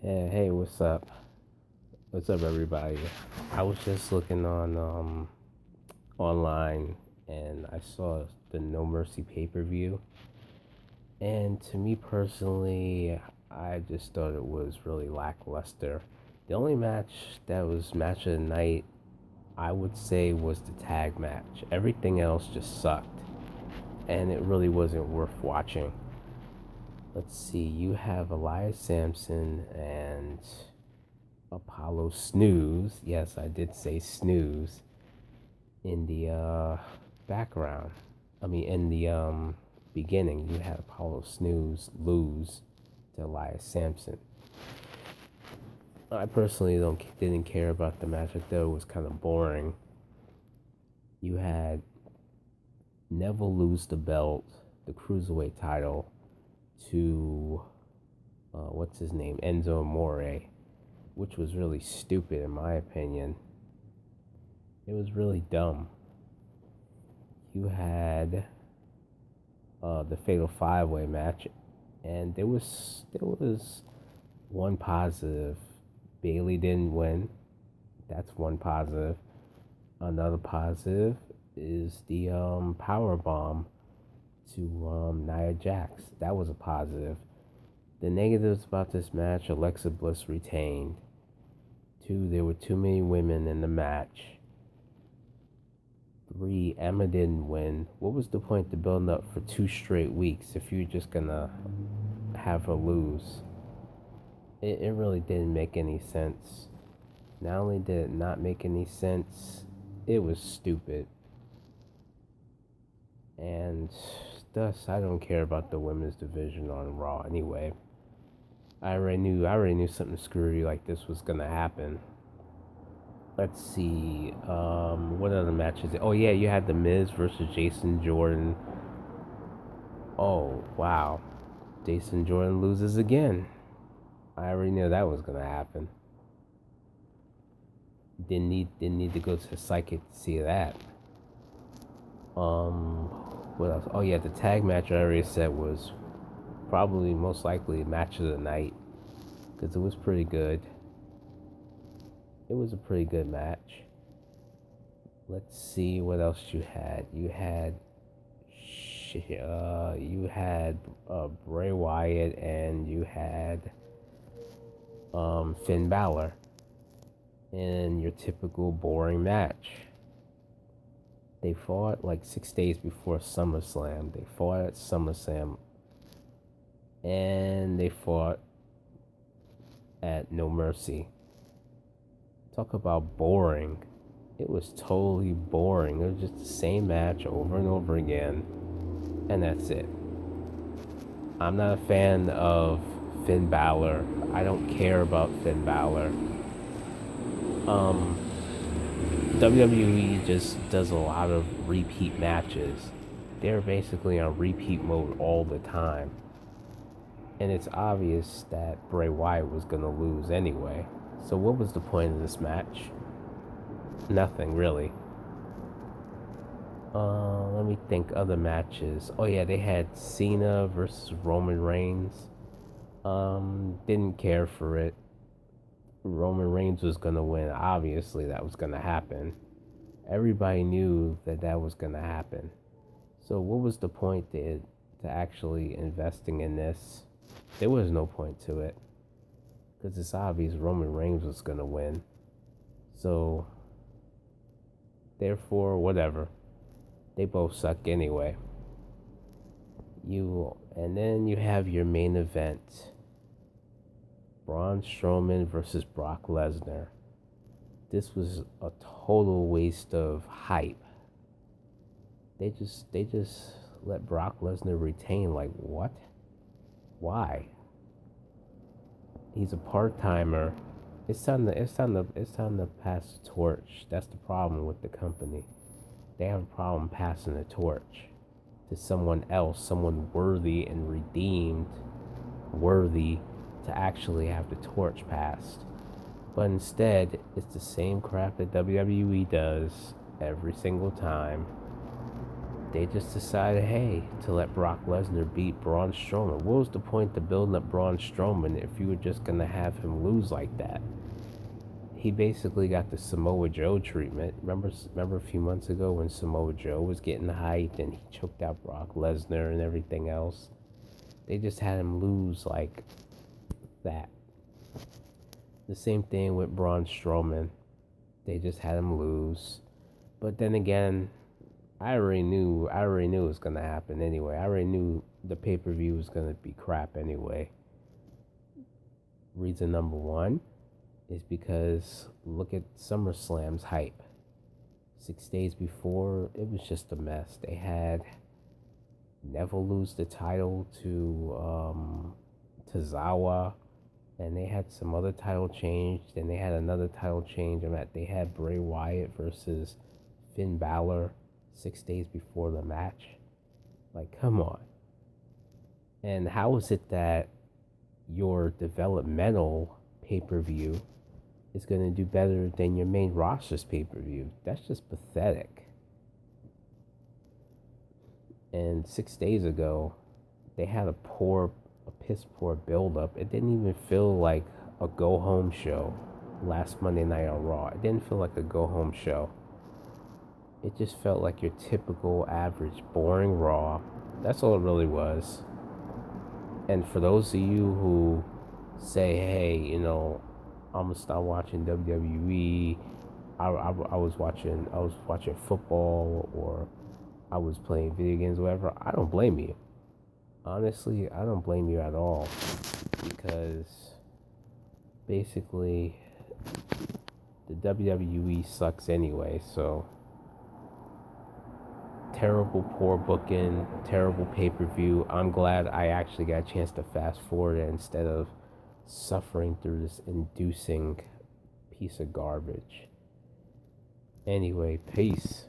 Yeah, hey, what's up? What's up, everybody? I was just looking on online and I saw the No Mercy pay-per-view. And to me personally, I just thought it was really lackluster. The only match that was match of the night, I would say, was the tag match. Everything else just sucked, and it really wasn't worth watching. Let's see, you have Elias Sampson and Apollo Snooze. Yes, I did say snooze in the background. In the beginning, you had Apollo Snooze lose to Elias Sampson. I personally didn't care about the match. I thought it was kind of boring. You had Neville lose the belt, the cruiserweight title, to what's his name, Enzo Amore, which was really stupid in my opinion. It was really dumb. You had the Fatal Five Way match, and there was one positive. Bailey didn't win. That's one positive. Another positive is the power bomb to Nia Jax. That was a positive. The negatives about this match: Alexa Bliss retained. Two, there were too many women in the match. Three, Emma didn't win. What was the point to build up for 2 straight weeks if you're just gonna have her lose? It really didn't make any sense. Not only did it not make any sense, it was stupid. And thus, I don't care about the women's division on Raw anyway. I already knew something screwy like this was gonna happen. Let's see, what other matches? Oh yeah, you had The Miz versus Jason Jordan. Oh wow, Jason Jordan loses again. I already knew that was gonna happen. Didn't need to go to the psychic to see that. Um, what else? Oh yeah, the tag match I already said was probably most likely match of the night because it was pretty good. It was a pretty good match. Let's see what else you had. You had Bray Wyatt and you had Finn Balor in your typical boring match. They fought like 6 days before SummerSlam. They fought at SummerSlam and they fought at No Mercy. Talk about boring. It was totally boring. It was just the same match over and over again, and that's it. I'm not a fan of Finn Balor. I don't care about Finn Balor. Um, WWE just does a lot of repeat matches. They're basically on repeat mode all the time. And it's obvious that Bray Wyatt was going to lose anyway. So what was the point of this match? Nothing, really. Let me think other matches. Oh yeah, they had Cena versus Roman Reigns. Didn't care for it. Roman Reigns was gonna win. Obviously, that was gonna happen. Everybody knew that that was gonna happen. So what was the point to actually investing in this? There was no point to it because it's obvious Roman Reigns was gonna win. So therefore, whatever. They both suck anyway. And then you have your main event: Braun Strowman versus Brock Lesnar. This was a total waste of hype. They just let Brock Lesnar retain. Like what? Why? He's a part timer. It's time to pass the torch. That's the problem with the company. They have a problem passing the torch to someone else, someone worthy and redeemed, worthy to actually have the torch passed. But instead, it's the same crap that WWE does every single time. They just decided, hey, to let Brock Lesnar beat Braun Strowman. What was the point of building up Braun Strowman if you were just gonna have him lose like that? He basically got the Samoa Joe treatment. Remember a few months ago when Samoa Joe was getting hyped and he choked out Brock Lesnar and everything else? They just had him lose like that. The same thing with Braun Strowman. They just had him lose. But then again, I already knew it was gonna happen anyway. I already knew the pay-per-view was gonna be crap anyway. Reason number one is because look at SummerSlam's hype. 6 days before, it was just a mess. They had Neville lose the title to Zawa, and they had some other title change. Then they had another title change. They had Bray Wyatt versus Finn Balor 6 days before the match. Like, come on. And how is it that your developmental pay-per-view is going to do better than your main roster's pay-per-view? That's just pathetic. And 6 days ago, they had a piss poor build-up. It didn't even feel like a go-home show last Monday night on Raw. It didn't feel like a go-home show. It just felt like your typical average boring Raw. That's all it really was. And for those of you who say, hey, I'm gonna stop watching WWE. I was watching football, or I was playing video games, or whatever. I don't blame you. Honestly, I don't blame you at all, because basically the WWE sucks anyway. So terrible, poor booking, terrible pay-per-view. I'm glad I actually got a chance to fast forward it instead of suffering through this inducing piece of garbage. Anyway, peace.